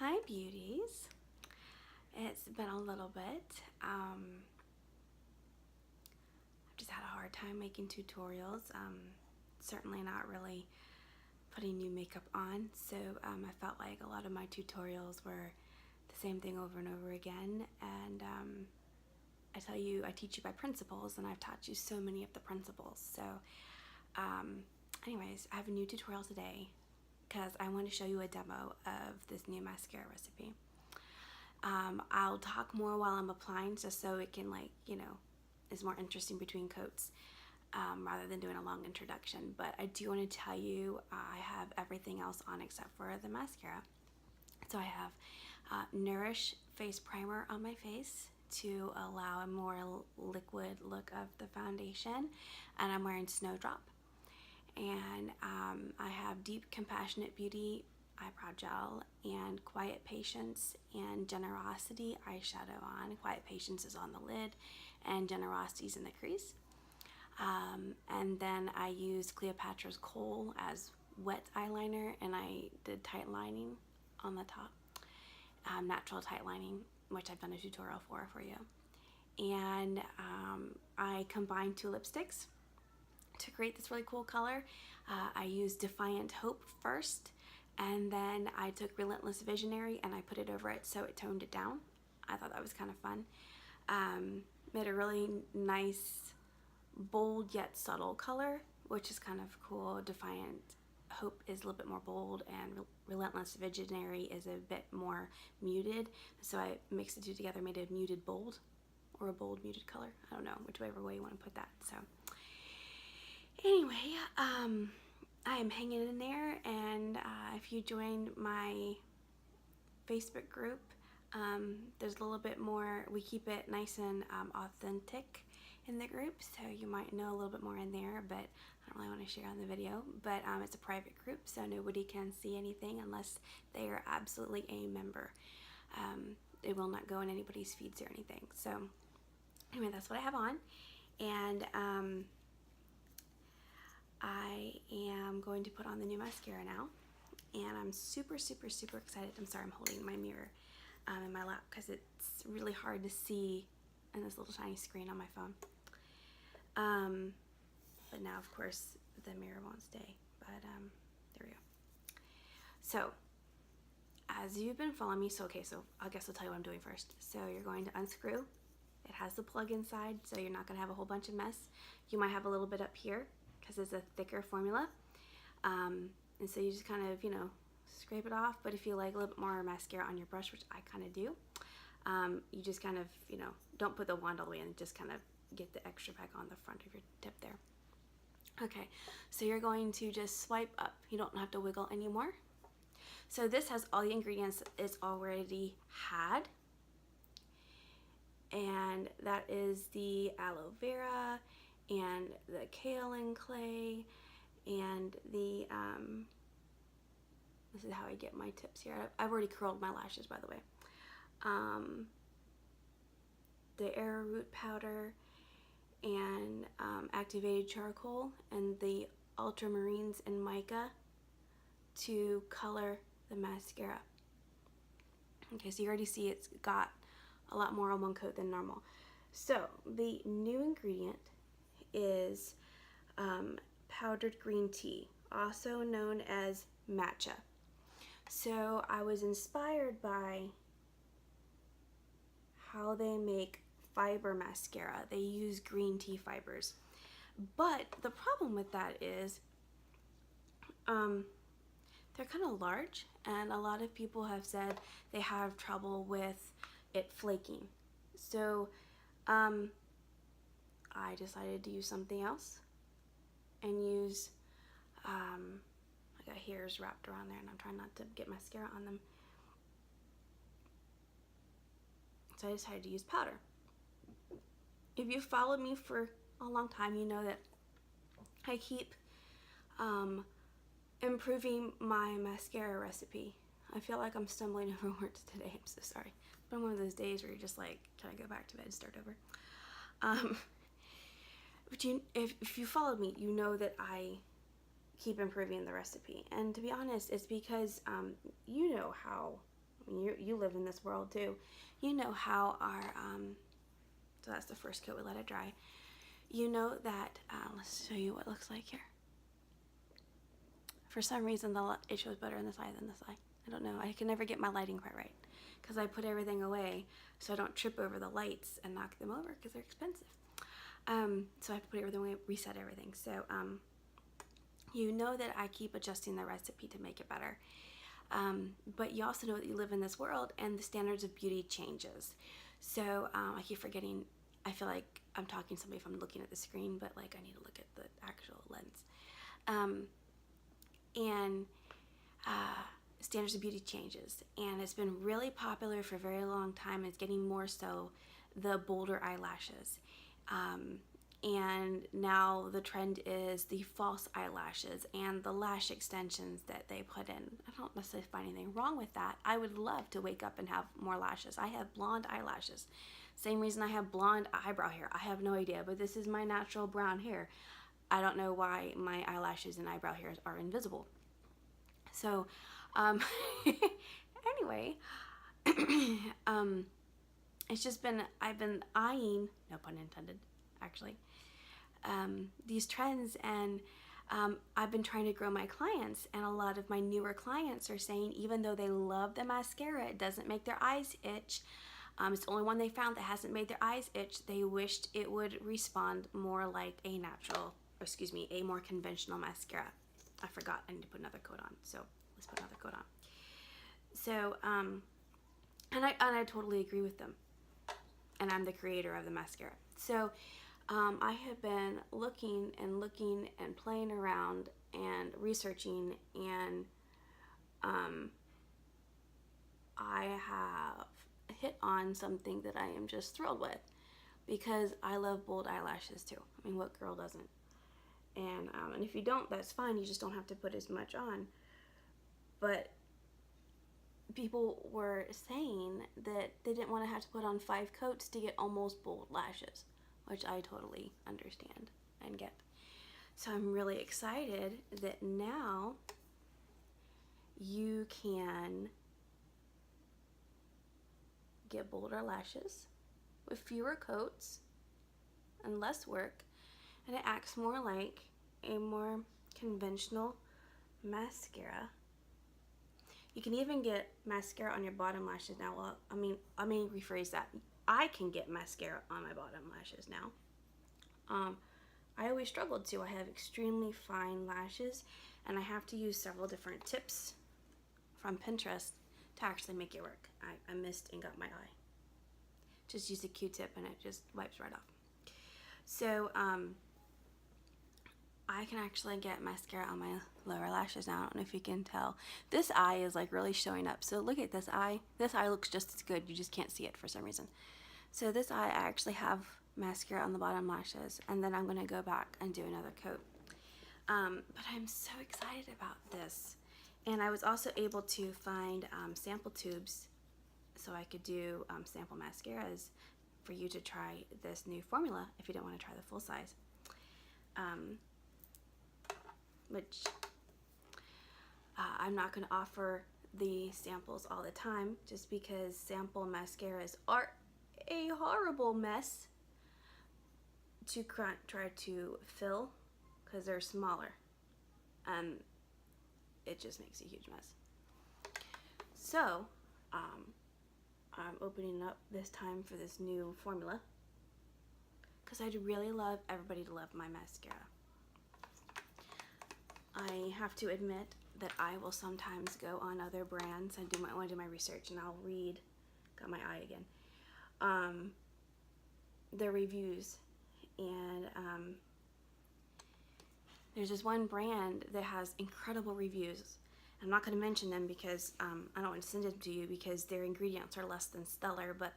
Hi beauties. It's been a little bit. I've just had a hard time making tutorials. Certainly not really putting new makeup on, so I felt like a lot of my tutorials were the same thing over and over again. And I tell you, I teach you by principles, and I've taught you so many of the principles. So anyways, I have a new tutorial today because I want to show you a demo of this new mascara recipe. I'll talk more while I'm applying just so it can, is more interesting between coats rather than doing a long introduction. But I do want to tell you I have everything else on except for the mascara. So I have Nourish face primer on my face to allow a more liquid look of the foundation, and I'm wearing Snowdrop. And I have Deep Compassionate Beauty eyebrow gel and Quiet Patience and Generosity eyeshadow on. Quiet Patience is on the lid and Generosity is in the crease. And then I used Cleopatra's Kohl as wet eyeliner, and I did tight lining on the top, natural tight lining, which I've done a tutorial for you. And I combined two lipsticks to create this really cool color. I used Defiant Hope first, and then I took Relentless Visionary and I put it over it so it toned it down. I thought that was kind of fun. Made a really nice, bold yet subtle color, which is kind of cool. Defiant Hope is a little bit more bold, and Relentless Visionary is a bit more muted. So I mixed the two together, made a muted bold, or a bold muted color. I don't know, whichever way you want to put that. So anyway, I am hanging in there, and if you join my Facebook group, there's a little bit more. We keep it nice and authentic in the group, so you might know a little bit more in there, but I don't really want to share on the video. But it's a private group, so nobody can see anything unless they are absolutely a member. It will not go in anybody's feeds or anything. So anyway, that's what I have on, and I am going to put on the new mascara now, and I'm super excited. I'm sorry, I'm holding my mirror in my lap because it's really hard to see in this little tiny screen on my phone. But now, of course, the mirror won't stay, but there we go. So as you've been following me, so I guess I'll tell you what I'm doing first. So you're going to unscrew. It has the plug inside, so you're not going to have a whole bunch of mess. You might have a little bit up here because it's a thicker formula, and so you just kind of, scrape it off. But if you like a little bit more mascara on your brush, which I kind of do, you just kind of, don't put the wand all the way in, just kind of get the extra back on the front of your tip there. Okay, so you're going to just swipe up. You don't have to wiggle anymore. So this has all the ingredients it's already had, and that is the aloe vera and the kaolin clay and the this is how I get my tips here. I've already curled my lashes, by the way. The arrowroot powder and activated charcoal and the ultramarines and mica to color the mascara. Okay, so you already see it's got a lot more on one coat than normal. So the new ingredient is powdered green tea, also known as matcha. So I was inspired by how they make fiber mascara. They use green tea fibers, but the problem with that is they're kind of large, and a lot of people have said they have trouble with it flaking. So I decided to use something else and use I got hairs wrapped around there, and I'm trying not to get mascara on them. So I decided to use powder. If you've followed me for a long time, you know that I keep improving my mascara recipe. I feel like I'm stumbling over words today. I'm so sorry. It's been one of those days where you're just like, can I go back to bed and start over? But if you followed me, you know that I keep improving the recipe. And to be honest, it's because you know how I mean, you live in this world too. You know how our, so that's the first coat, we let it dry. You know that, let's show you what it looks like here. For some reason, it shows better in this eye than this eye. I don't know. I can never get my lighting quite right because I put everything away so I don't trip over the lights and knock them over because they're expensive. So I have to put everything away, reset everything. So you know that I keep adjusting the recipe to make it better. But you also know that you live in this world and the standards of beauty changes. So I keep forgetting, I feel like I'm talking to somebody if I'm looking at the screen, but like I need to look at the actual lens. Standards of beauty changes, and it's been really popular for a very long time. It's getting more so, the bolder eyelashes. And now the trend is the false eyelashes and the lash extensions that they put in. I don't necessarily find anything wrong with that. I would love to wake up and have more lashes. I have blonde eyelashes. Same reason I have blonde eyebrow hair. I have no idea, but this is my natural brown hair. I don't know why my eyelashes and eyebrow hairs are invisible. So, anyway, it's just been, I've been eyeing, no pun intended, actually, these trends, and I've been trying to grow my clients, and a lot of my newer clients are saying even though they love the mascara, it doesn't make their eyes itch. It's the only one they found that hasn't made their eyes itch. They wished it would respond more like a a more conventional mascara. I forgot, I need to put another coat on, so let's put another coat on. So, and I totally agree with them, and I'm the creator of the mascara. So, I have been looking and playing around and researching, and I have hit on something that I am just thrilled with, because I love bold eyelashes too. I mean, what girl doesn't? And if you don't, that's fine. You just don't have to put as much on. But people were saying that they didn't want to have to put on 5 coats to get almost bold lashes, which I totally understand and get. So I'm really excited that now you can get bolder lashes with fewer coats and less work, and it acts more like a more conventional mascara. You can even get mascara on your bottom lashes now. Well, I mean, rephrase that. I can get mascara on my bottom lashes now. I always struggled to. I have extremely fine lashes, and I have to use several different tips from Pinterest to actually make it work. I missed and got my eye. Just use a Q-tip and it just wipes right off. So, I can actually get mascara on my lower lashes now. I don't know if you can tell. This eye is like really showing up. So look at this eye. This eye looks just as good. You just can't see it for some reason. So this eye, I actually have mascara on the bottom lashes, and then I'm going to go back and do another coat. But I'm so excited about this. And I was also able to find sample tubes so I could do sample mascaras for you to try this new formula if you don't want to try the full size. Which I'm not going to offer the samples all the time, just because sample mascaras are a horrible mess to try to fill because they're smaller. It just makes a huge mess. So I'm opening up this time for this new formula because I'd really love everybody to love my mascara. I have to admit that I will sometimes go on other brands. I want to do my research, and I'll read. Got my eye again. Their reviews, and there's this one brand that has incredible reviews. I'm not going to mention them because I don't want to send them to you because their ingredients are less than stellar. But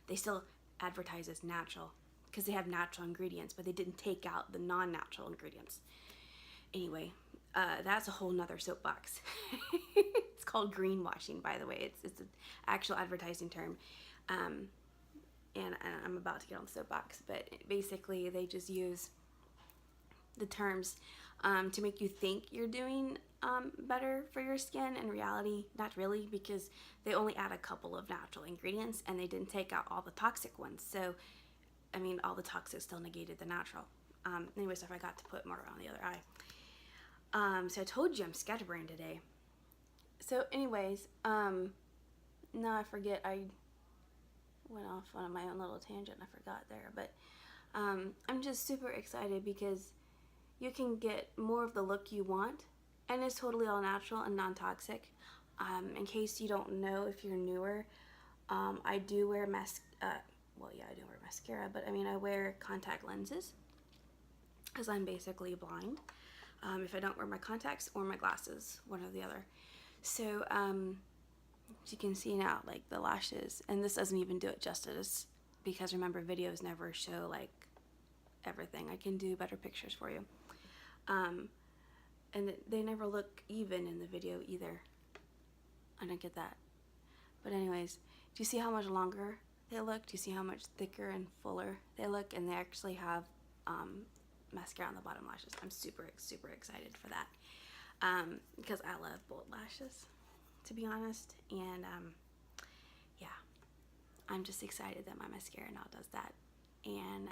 they still advertise as natural because they have natural ingredients, but they didn't take out the non-natural ingredients. Anyway, that's a whole nother soapbox. It's called greenwashing, by the way. It's an actual advertising term. And I'm about to get on the soapbox, but basically they just use the terms to make you think you're doing better for your skin. In reality, not really, because they only add a couple of natural ingredients and they didn't take out all the toxic ones. So, I mean, all the toxic still negated the natural. Anyways, I forgot to put more on the other eye. So I told you I'm scatterbrained today. So anyways, no, I forget, I went off on my own little tangent. I forgot there, but I'm just super excited because you can get more of the look you want, and it's totally all natural and non-toxic. In case you don't know, if you're newer, I do wear well, yeah, I do wear mascara, but I mean, I wear contact lenses because I'm basically blind. If I don't wear my contacts or my glasses, one or the other. So, as you can see now, like the lashes, and this doesn't even do it justice, because remember, videos never show like everything. I can do better pictures for you. And they never look even in the video either. I don't get that. But anyways, do you see how much longer they look? Do you see how much thicker and fuller they look? And they actually have mascara on the bottom lashes. I'm super, super excited for that. Because I love bold lashes, to be honest. And yeah, I'm just excited that my mascara now does that. And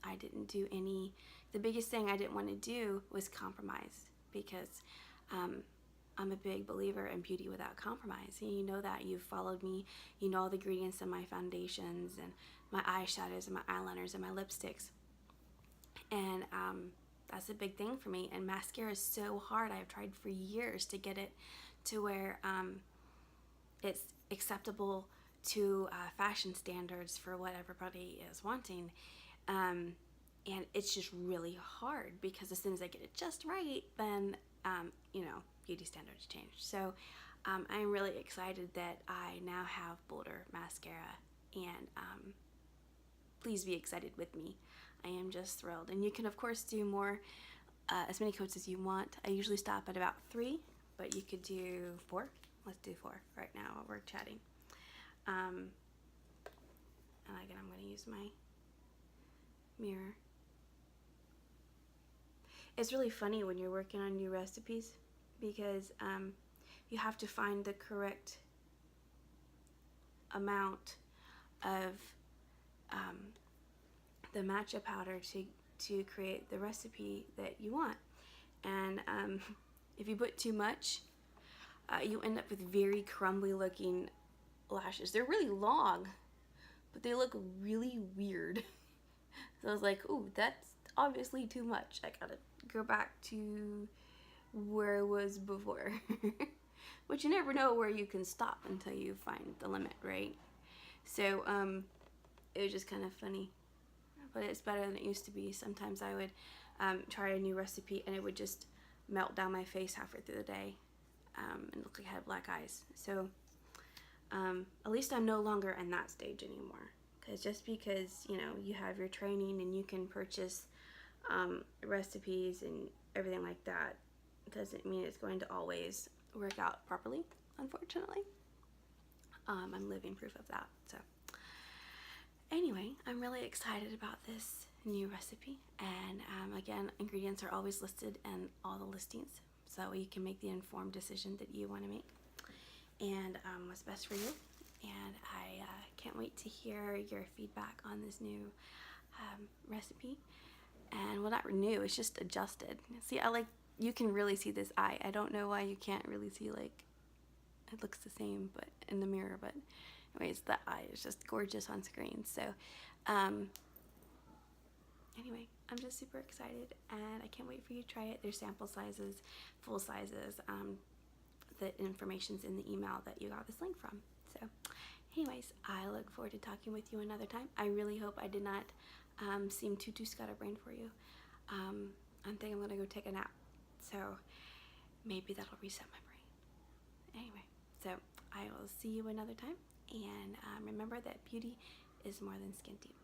I didn't do any, the biggest thing I didn't want to do was compromise, because I'm a big believer in beauty without compromise. And you know that. You've followed me. You know all the ingredients in my foundations and my eyeshadows and my eyeliners and my lipsticks. And that's a big thing for me. And mascara is so hard. I've tried for years to get it to where it's acceptable to fashion standards for what everybody is wanting. And it's just really hard, because as soon as I get it just right, then, you know, beauty standards change. So I'm really excited that I now have bolder mascara, and please be excited with me. I am just thrilled. And you can, of course, do more, as many coats as you want. I usually stop at about 3, but you could do 4. Let's do 4 right now while we're chatting. And again, I'm going to use my mirror. It's really funny when you're working on new recipes, because you have to find the correct amount of the matcha powder to create the recipe that you want. And if you put too much, you end up with very crumbly looking lashes. They're really long, but they look really weird. So I was like, ooh, that's obviously too much. I gotta go back to where it was before. But you never know where you can stop until you find the limit, right? So it was just kind of funny, but it's better than it used to be. Sometimes I would try a new recipe and it would just melt down my face halfway through the day and look like I had black eyes. So at least I'm no longer in that stage anymore. Because just because, you know, you have your training and you can purchase recipes and everything like that, doesn't mean it's going to always work out properly, unfortunately. I'm living proof of that. So anyway, I'm really excited about this new recipe. And again, ingredients are always listed in all the listings, so you can make the informed decision that you want to make and what's best for you. And I can't wait to hear your feedback on this new recipe. And well, not new, it's just adjusted. See, you can really see this eye. I don't know why you can't really see, like, it looks the same but in the mirror, but anyways, the eye is just gorgeous on screen. So anyway, I'm just super excited, and I can't wait for you to try it. There's sample sizes, full sizes. The information's in the email that you got this link from. So anyways, I look forward to talking with you another time. I really hope I did not seem too scatterbrained for you. I think I'm gonna go take a nap, so maybe that'll reset my brain. Anyway, so I will see you another time, and remember that beauty is more than skin deep.